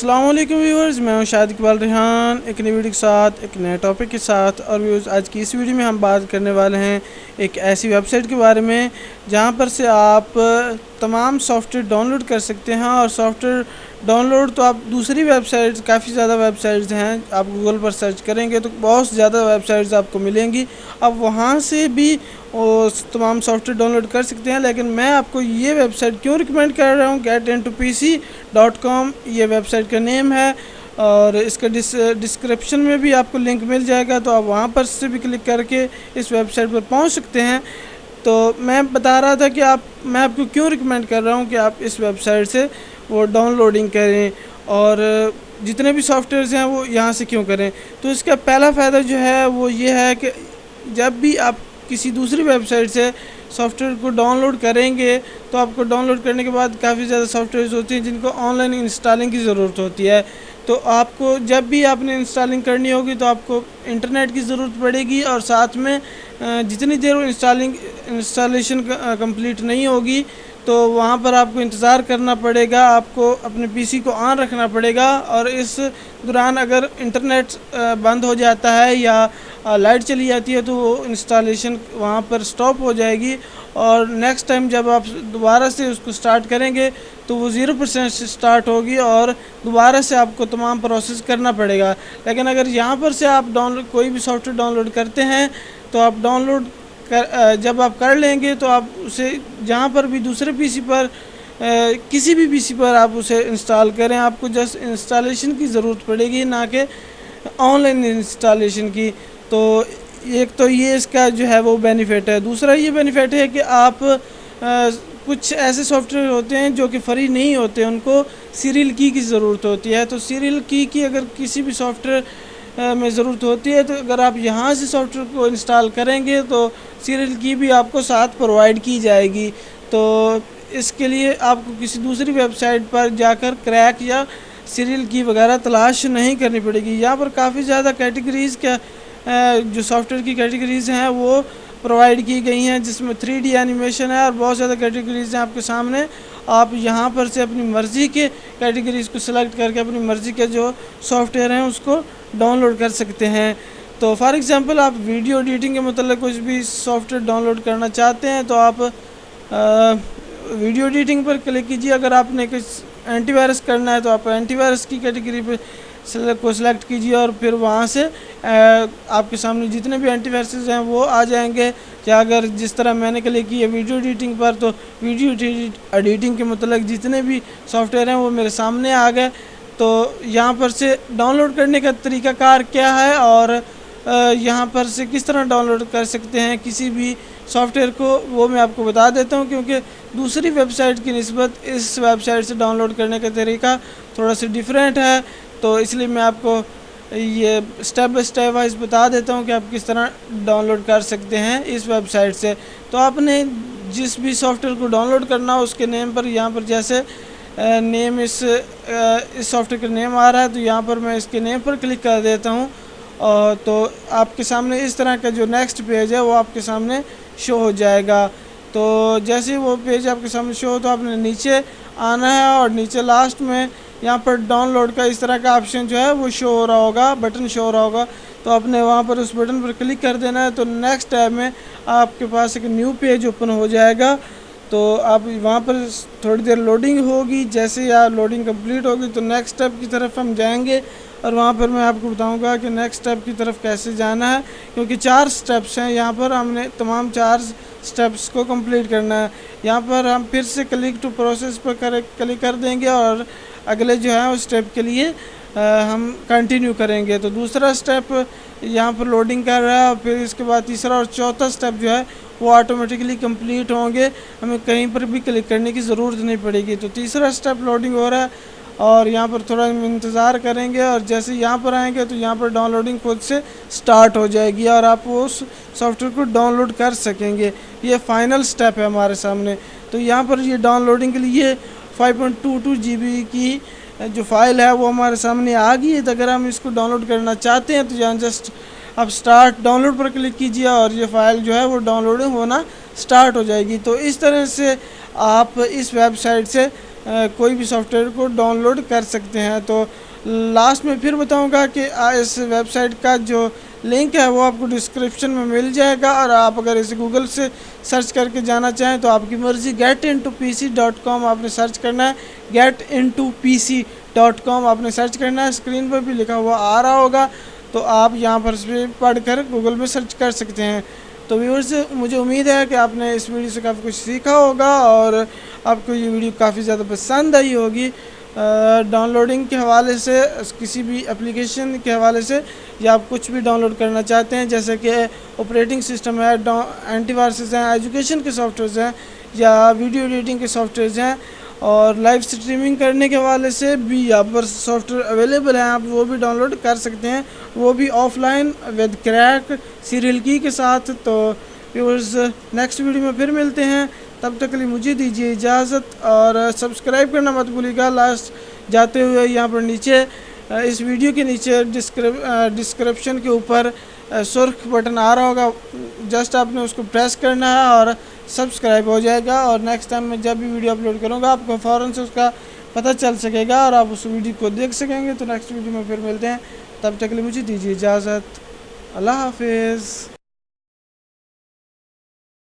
अस्सलाम वालेकुम व्यूअर्स, मैं हूं शाहिद इकबाल रेहान एक नई वीडियो के साथ एक नए टॉपिक के साथ। और व्यूअर्स, आज की इस वीडियो में हम बात करने वाले हैं एक ऐसी वेबसाइट के बारे में जहां पर से आप तमाम सॉफ्टवेयर डाउनलोड कर सकते हैं। और सॉफ्टवेयर डाउनलोड तो आप दूसरी वेबसाइट्स, काफ़ी ज़्यादा वेबसाइट्स हैं, आप गूगल पर सर्च करेंगे तो बहुत ज़्यादा वेबसाइट्स आपको मिलेंगी। आप वहाँ से भी तमाम सॉफ्टवेयर डाउनलोड कर सकते हैं। लेकिन मैं आपको ये वेबसाइट क्यों रिकमेंड कर रहा हूँ, getintopc.com ये वेबसाइट का नेम है। और इसका डिस्क्रिप्शन में भी आपको लिंक मिल जाएगा, तो आप वहाँ पर से भी क्लिक करके इस वेबसाइट पर पहुँच सकते हैं। तो मैं बता रहा था कि मैं आपको क्यों रिकमेंड कर रहा हूँ कि आप इस वेबसाइट से वो डाउनलोडिंग करें और जितने भी सॉफ्टवेयर्स हैं वो यहाँ से क्यों करें। तो इसका पहला फ़ायदा जो है वो ये है कि जब भी आप किसी दूसरी वेबसाइट से सॉफ्टवेयर को डाउनलोड करेंगे तो आपको डाउनलोड करने के बाद काफ़ी ज़्यादा सॉफ्टवेयर्स होती हैं जिनको ऑनलाइन इंस्टॉलिंग की ज़रूरत होती है। तो आपको जब भी आपने इंस्टॉलिंग करनी होगी तो आपको इंटरनेट की ज़रूरत पड़ेगी, और साथ में जितनी देर वो इंस्टॉलेशन कंप्लीट नहीं होगी तो वहाँ पर आपको इंतज़ार करना पड़ेगा, आपको अपने पीसी को ऑन रखना पड़ेगा। और इस दौरान अगर इंटरनेट बंद हो जाता है या लाइट चली जाती है तो वो इंस्टॉलेशन वहाँ पर स्टॉप हो जाएगी, और नेक्स्ट टाइम जब आप दोबारा से उसको स्टार्ट करेंगे तो वो 0% से स्टार्ट होगी और दोबारा से आपको तमाम प्रोसेस करना पड़ेगा। लेकिन अगर यहाँ पर से आप कोई भी सॉफ्टवेयर डाउनलोड करते हैं तो आप जब आप कर लेंगे तो आप उसे जहाँ पर भी दूसरे पीसी पर किसी भी पीसी पर आप उसे इंस्टॉल करें, आपको जस्ट इंस्टॉलेशन की ज़रूरत पड़ेगी, ना कि ऑनलाइन इंस्टॉलेशन की। तो एक तो ये इसका जो है वो बेनिफिट है। दूसरा ये बेनिफिट है कि आप कुछ ऐसे सॉफ्टवेयर होते हैं जो कि फ्री नहीं होते, उनको सीरियल की ज़रूरत होती है। तो सीरियल की अगर किसी भी सॉफ्टवेयर में ज़रूरत होती है तो अगर आप यहाँ से सॉफ्टवेयर को इंस्टॉल करेंगे तो सीरियल की भी आपको साथ प्रोवाइड की जाएगी। तो इसके लिए आपको किसी दूसरी वेबसाइट पर जाकर क्रैक या सीरियल की वगैरह तलाश नहीं करनी पड़ेगी। यहाँ पर काफ़ी ज़्यादा कैटेगरीज़ जो सॉफ्टवेयर की कैटेगरीज़ हैं वो प्रोवाइड की गई हैं, जिसमें 3D एनिमेशन है और बहुत ज़्यादा कैटेगरीज़ हैं आपके सामने। आप यहाँ पर से अपनी मर्ज़ी के कैटेगरीज़ को सिलेक्ट करके अपनी मर्ज़ी के जो सॉफ्टवेयर हैं उसको डाउनलोड कर सकते हैं। तो फॉर एग्ज़ाम्पल आप वीडियो एडिटिंग के मतलब कुछ भी सॉफ्टवेयर डाउनलोड करना चाहते हैं तो आप वीडियो एडिटिंग पर क्लिक कीजिए। अगर आपने कुछ एंटीवायरस करना है तो आप एंटीवायरस की कैटेगरी पर को सिलेक्ट कीजिए और फिर वहाँ से आपके सामने जितने भी एंटीवायरसेस हैं वो आ जाएंगे। या अगर जिस तरह मैंने क्लिक किया वीडियो एडिटिंग पर तो वीडियो एडिटिंग के मतलब जितने भी सॉफ्टवेयर हैं वो मेरे सामने आ गए। तो यहाँ पर से डाउनलोड करने का तरीक़ाकार क्या है और यहाँ पर से किस तरह डाउनलोड कर सकते हैं किसी भी सॉफ्टवेयर को, वो मैं आपको बता देता हूँ, क्योंकि दूसरी वेबसाइट की निस्बत इस वेबसाइट से डाउनलोड करने का तरीका थोड़ा सा डिफरेंट है। तो इसलिए मैं आपको ये स्टेप बाय स्टेप वाइज बता देता हूँ कि आप किस तरह डाउनलोड कर सकते हैं इस वेबसाइट से। तो आपने जिस भी सॉफ्टवेयर को डाउनलोड करना हो उसके नेम पर, यहाँ पर जैसे नेम इस सॉफ्टवेयर का नेम आ रहा है तो यहाँ पर मैं इसके नेम पर क्लिक कर देता हूँ। तो आपके सामने इस तरह का जो नेक्स्ट पेज है वो आपके सामने शो हो जाएगा। तो जैसे वो पेज आपके सामने शो हो तो आपने नीचे आना है और नीचे लास्ट में यहाँ पर डाउनलोड का इस तरह का ऑप्शन जो है वो शो हो रहा होगा, बटन शो हो रहा होगा। तो आपने वहाँ पर उस बटन पर क्लिक कर देना है। तो नेक्स्ट टैब में आपके पास एक न्यू पेज ओपन हो जाएगा। तो आप वहाँ पर थोड़ी देर लोडिंग होगी, जैसे ही आप लोडिंग कंप्लीट होगी तो नेक्स्ट स्टेप की तरफ हम जाएंगे और वहाँ पर मैं आपको बताऊँगा कि नेक्स्ट स्टेप की तरफ कैसे जाना है, क्योंकि 4 स्टेप्स हैं यहाँ पर, हमने तमाम 4 स्टेप्स को कंप्लीट करना है। यहाँ पर हम फिर से क्लिक टू प्रोसेस पर क्लिक कर देंगे और अगले जो है उस स्टेप के लिए हम कंटिन्यू करेंगे। तो दूसरा स्टेप यहाँ पर लोडिंग कर रहा है और फिर इसके बाद तीसरा और चौथा स्टेप जो है वो ऑटोमेटिकली कंप्लीट होंगे, हमें कहीं पर भी क्लिक करने की ज़रूरत नहीं पड़ेगी। तो तीसरा स्टेप लोडिंग हो रहा है और यहाँ पर थोड़ा हम इंतज़ार करेंगे और जैसे यहाँ पर आएंगे तो यहाँ पर डाउनलोडिंग खुद से स्टार्ट हो जाएगी और आप उस सॉफ्टवेयर को डाउनलोड कर सकेंगे। ये फाइनल स्टेप है हमारे सामने। तो यहाँ पर ये डाउनलोडिंग के लिए 5.22 GB की जो फाइल है वो हमारे सामने आ गई है। तो अगर हम इसको डाउनलोड करना चाहते हैं तो यहाँ जस्ट आप स्टार्ट डाउनलोड पर क्लिक कीजिए और ये फ़ाइल जो है वो डाउनलोड होना स्टार्ट हो जाएगी। तो इस तरह से आप इस वेबसाइट से कोई भी सॉफ्टवेयर को डाउनलोड कर सकते हैं। तो लास्ट में फिर बताऊंगा कि इस वेबसाइट का जो लिंक है वो आपको डिस्क्रिप्शन में मिल जाएगा, और आप अगर इसे गूगल से सर्च करके जाना चाहें तो आपकी मर्ज़ी। getintopc.com आपने सर्च करना है, getintopc.com आपने सर्च करना है। स्क्रीन पर भी लिखा हुआ आ रहा होगा, तो आप यहाँ पर से पढ़कर गूगल में सर्च कर सकते हैं। तो व्यूअर्स, मुझे उम्मीद है कि आपने इस वीडियो से काफ़ी कुछ सीखा होगा और आपको ये वीडियो काफ़ी ज़्यादा पसंद आई होगी। डाउनलोडिंग के हवाले से, किसी भी एप्लीकेशन के हवाले से, या आप कुछ भी डाउनलोड करना चाहते हैं जैसे कि ऑपरेटिंग सिस्टम है, एंटीवायरस हैं, एजुकेशन के सॉफ्टवेयर्स हैं, या वीडियो एडिटिंग के सॉफ्टवेयर्स हैं, और लाइव स्ट्रीमिंग करने के हवाले से भी यहाँ पर सॉफ्टवेयर अवेलेबल हैं, आप वो भी डाउनलोड कर सकते हैं, वो भी ऑफलाइन विद क्रैक सीरियल की के साथ। तो व्यूअर्स, नेक्स्ट वीडियो में फिर मिलते हैं, तब तक के लिए मुझे दीजिए इजाज़त, और सब्सक्राइब करना मत भूलिएगा। लास्ट जाते हुए यहाँ पर नीचे इस वीडियो के नीचे डिस्क्रिप्शन के ऊपर सुर्ख बटन आ रहा होगा, जस्ट आपने उसको प्रेस करना है और सब्सक्राइब हो जाएगा, और नेक्स्ट टाइम मैं जब भी वीडियो अपलोड करूँगा आपको फ़ौरन से उसका पता चल सकेगा और आप उस वीडियो को देख सकेंगे। तो नेक्स्ट वीडियो में फिर मिलते हैं, तब तक के लिए मुझे दीजिए इजाज़त। अल्लाह हाफिज़।